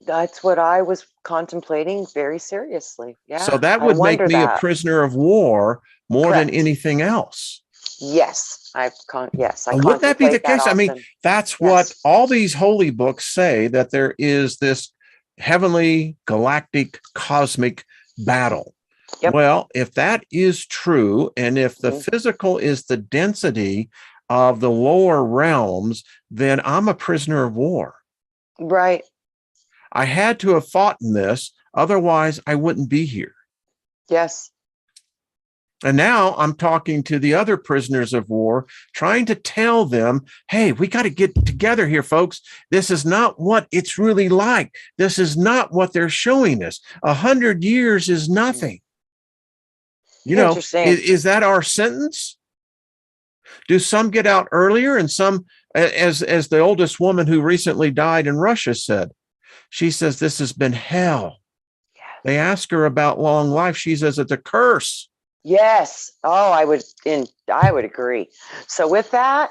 That's what I was contemplating very seriously. Yeah. So that would make me a prisoner of war more than anything else. Yes. Would that be the case? I mean, that's what all these holy books say, that there is this heavenly, galactic, cosmic battle. Yep. Well, if that is true, and if the physical is the density of the lower realms, then I'm a prisoner of war. Right. I had to have fought in this, otherwise I wouldn't be here. Yes. And now I'm talking to the other prisoners of war, trying to tell them, hey, we got to get together here, folks. This is not what it's really like. This is not what they're showing us. 100 years is nothing. Is that our sentence? Do some get out earlier, and some, as the oldest woman who recently died in Russia said, she says, this has been hell. Yes. They ask her about long life. She says it's a curse. Yes. Oh, I would agree. So with that,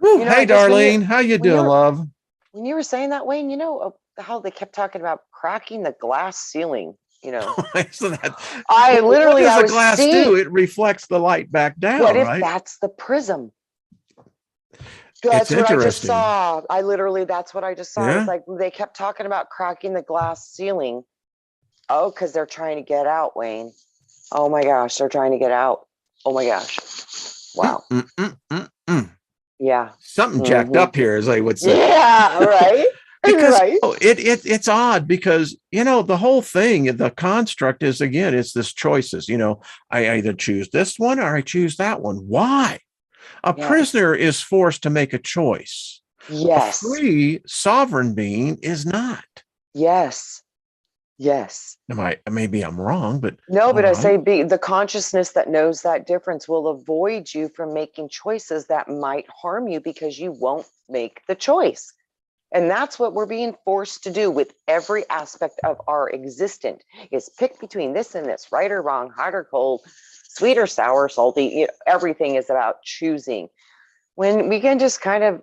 hey, Darlene, how you doing, love? When you were saying that, Wayne, how they kept talking about cracking the glass ceiling. So I literally, what does the glass do? It reflects the light back down. What if right? that's the prism? That's what I just saw. That's what I just saw. Yeah. It's like they kept talking about cracking the glass ceiling. Oh, because they're trying to get out, Wayne. Oh my gosh, they're trying to get out. Oh my gosh. Wow. Yeah. Something jacked up here, as they would say. Yeah, right. Because it's odd, because the whole thing, the construct is, again, it's this choices. I either choose this one or I choose that one. Why? A prisoner is forced to make a choice. Yes. A free sovereign being is not. Yes. Yes. Maybe I'm wrong, but no, but I say the consciousness that knows that difference will avoid you from making choices that might harm you, because you won't make the choice. And that's what we're being forced to do with every aspect of our existence, is pick between this and this, right or wrong, hot or cold, sweet or sour, salty. Everything is about choosing. When we can just kind of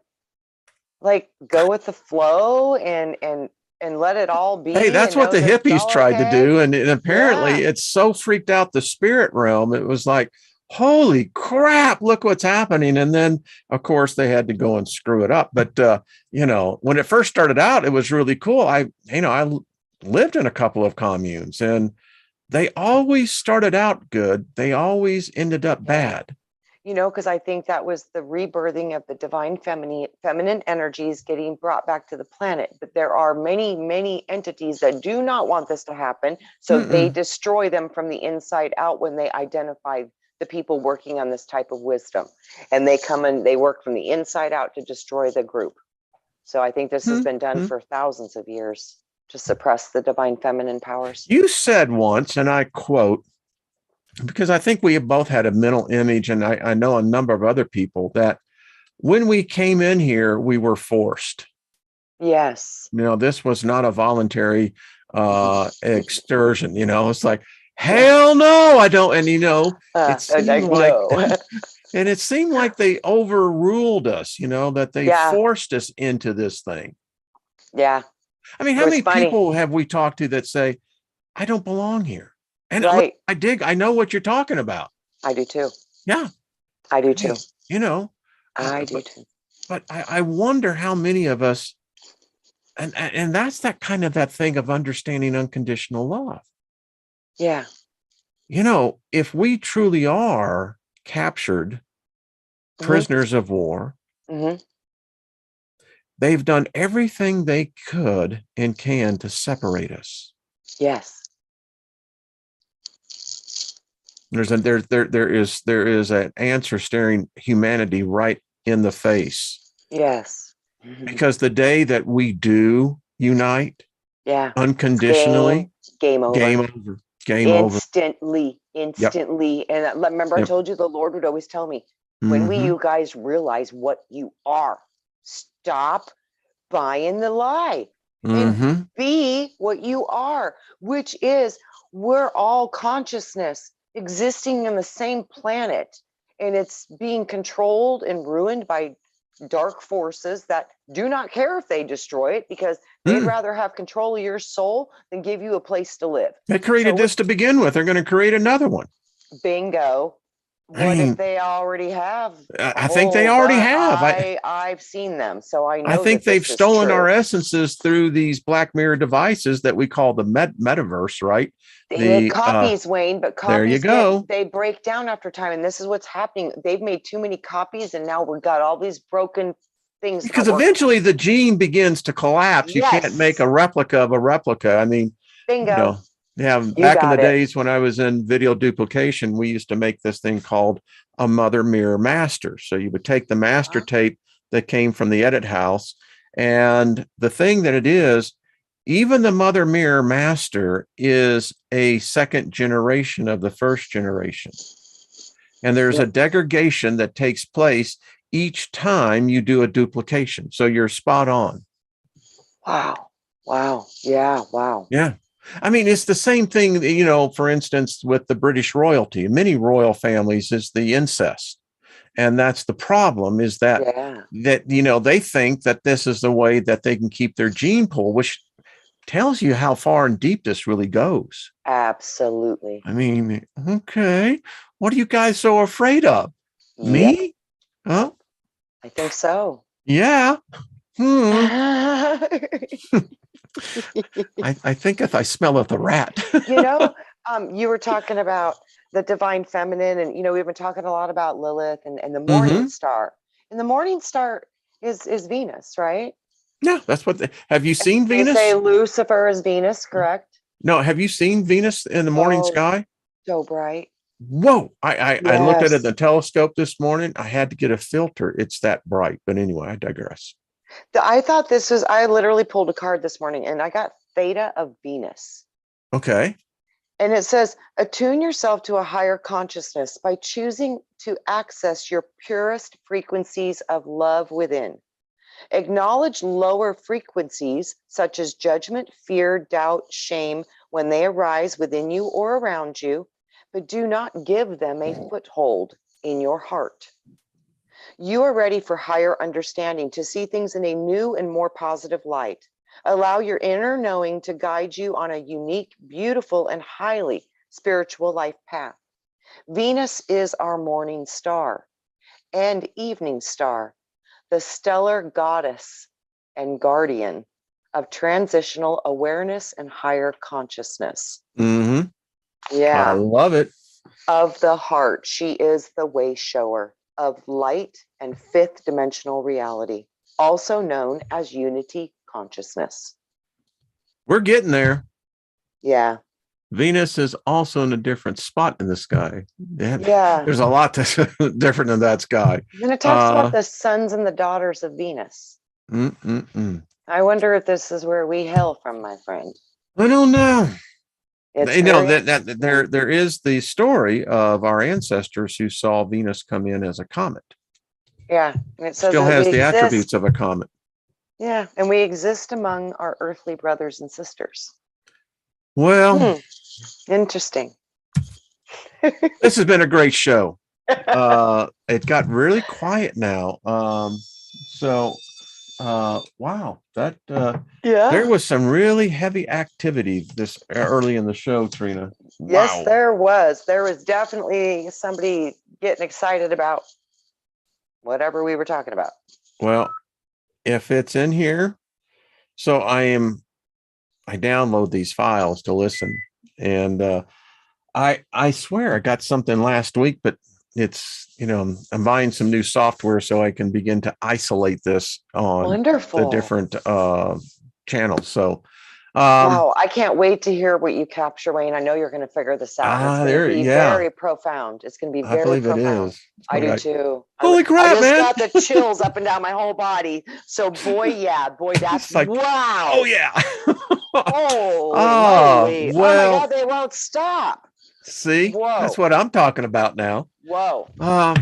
like go with the flow and let it all be. Hey, that's what the hippies tried to do. And apparently it's so freaked out the spirit realm. It was like, holy crap, look what's happening. And then, of course, they had to go and screw it up. But, when it first started out, it was really cool. I lived in a couple of communes, and they always started out good. They always ended up bad. Because I think that was the rebirthing of the divine feminine energies getting brought back to the planet. But there are many, many entities that do not want this to happen. So they destroy them from the inside out when they identify the people working on this type of wisdom. And they come and they work from the inside out to destroy the group. So I think this has been done for thousands of years to suppress the divine feminine powers. You said once, and I quote, because I think we have both had a mental image, and I know a number of other people, that when we came in here, we were forced. Yes. This was not a voluntary excursion. It's like, hell no, I don't. And it seemed like no. and it seemed like they overruled us, that they forced us into this thing. Yeah. I mean, how many people have we talked to that say, I don't belong here? And right. I know what you're talking about. I do too. Yeah. I do too. I do too. But I wonder how many of us, and that's that kind of that thing of understanding unconditional love. Yeah. If we truly are captured prisoners of war, they've done everything they could and can to separate us. Yes. There is an answer staring humanity right in the face. Yes. Because the day that we do unite, unconditionally, game over. Instantly. Yep. And remember, I told you the Lord would always tell me, when you guys realize what you are, stop buying the lie and be what you are, which is we're all consciousness existing in the same planet, and it's being controlled and ruined by dark forces that do not care if they destroy it, because they'd rather have control of your soul than give you a place to live. They created this to begin with. They're going to create another one. Bingo. What if they already have? I think they already have. I've seen them, so I know. I think they've stolen our essences through these Black Mirror devices that we call the metaverse, right? The copies, Wayne, but copies, there you go. They break down after time, and this is what's happening. They've made too many copies, and now we've got all these broken things. Because eventually the gene begins to collapse. You can't make a replica of a replica. I mean, bingo. Back in the days when I was in video duplication, we used to make this thing called a mother mirror master. So you would take the master tape that came from the edit house, and the thing that it is, even the mother mirror master is a second generation of the first generation. And there's a degradation that takes place each time you do a duplication. So you're spot on. Wow. Wow. Yeah. Wow. Yeah. I mean, it's the same thing, for instance, with the British royalty. Many royal families is the incest. And that's the problem, is that they think that this is the way that they can keep their gene pool, which tells you how far and deep this really goes. Absolutely. I mean, okay. What are you guys so afraid of? Me? Huh? I think so. Yeah. I think if I smell of the rat. You were talking about the divine feminine, and we've been talking a lot about Lilith and the morning star. And the morning star is Venus, right? Yeah, that's what have you seen Venus? They say Lucifer is Venus, correct? No, have you seen Venus in the morning sky? So bright. Whoa. I looked at it in the telescope this morning. I had to get a filter. It's that bright. But anyway, I digress. I thought I literally pulled a card this morning, and I got Theta of Venus. Okay. And it says, attune yourself to a higher consciousness by choosing to access your purest frequencies of love within. Acknowledge lower frequencies such as judgment, fear, doubt, shame when they arise within you or around you, but do not give them a foothold in your heart. You are ready for higher understanding, to see things in a new and more positive light. Allow your inner knowing to guide you on a unique, beautiful, and highly spiritual life path. Venus is our morning star and evening star, the stellar goddess and guardian of transitional awareness and higher consciousness. Mm-hmm. Yeah. I love it. Of the heart. She is the way shower of light and fifth dimensional reality, also known as unity consciousness. We're getting there. Yeah. Venus is also in a different spot in the sky. Yeah. There's a lot that's different in that sky. And it talks about the sons and the daughters of Venus. I wonder if this is where we hail from, my friend. I don't know. There is the story of our ancestors who saw Venus come in as a comet. Yeah. And it says Still that has we the exist. attributes of a comet. Yeah. And we exist among our earthly brothers and sisters. Well, Interesting. this has been a great show. It got really quiet now. Wow, that Yeah. there was some really heavy activity this early in the show, Trina. Yes, Wow. there was. There was definitely somebody getting excited about whatever we were talking about. Well, if it's in here, so I download these files to listen, and I swear I got something last week, but it's, I'm buying some new software so I can begin to isolate this on Wonderful. the different channels. So wow, I can't wait to hear what you capture, Wayne. I know you're going to figure this out. It's going to be very profound. It's going to be I very believe profound. it is. I do too. Holy crap, I man. just got the chills up and down my whole body. So boy, that's like, wow. Oh yeah. Holy moly. Well, oh my God, they won't stop. See, Whoa. That's what I'm talking about now. Whoa. Whoa.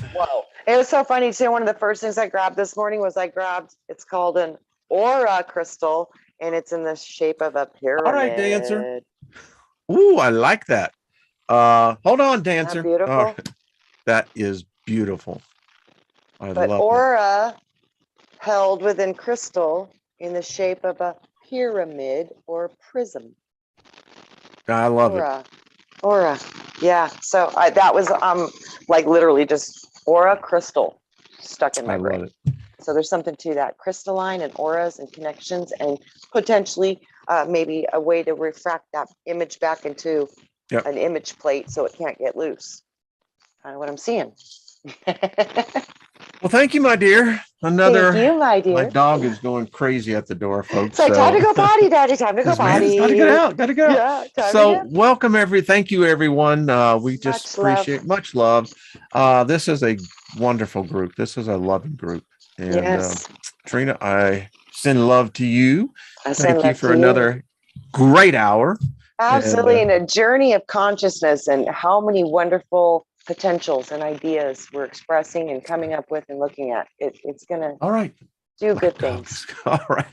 It was so funny too. One of the first things I grabbed this morning was it's called an aura crystal, and it's in the shape of a pyramid. All right, dancer. Ooh, I like that. Hold on, dancer. Isn't that beautiful? That is beautiful. But aura held within crystal in the shape of a pyramid or prism. I love it. Aura. Yeah. So that was like literally just aura crystal stuck in my brain. Love it. So there's something to that. Crystalline and auras and connections, and potentially maybe a way to refract that image back into an image plate so it can't get loose. Kind of what I'm seeing. Well, thank you, my dear. Thank you, my dear. My dog is going crazy at the door, folks. It's like, time to go potty, Daddy. Time to go potty. Gotta get out. Gotta get out. Yeah, so welcome, thank you, everyone. We just appreciate much love. This is a wonderful group. This is a loving group. And Trina, I send love to you. Thank you for another great hour. Absolutely. And a journey of consciousness, and how many wonderful potentials and ideas we're expressing and coming up with and looking at. It's gonna do good things. All right,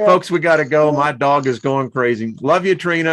folks, we got to go. My dog is going crazy. Love you, Trina.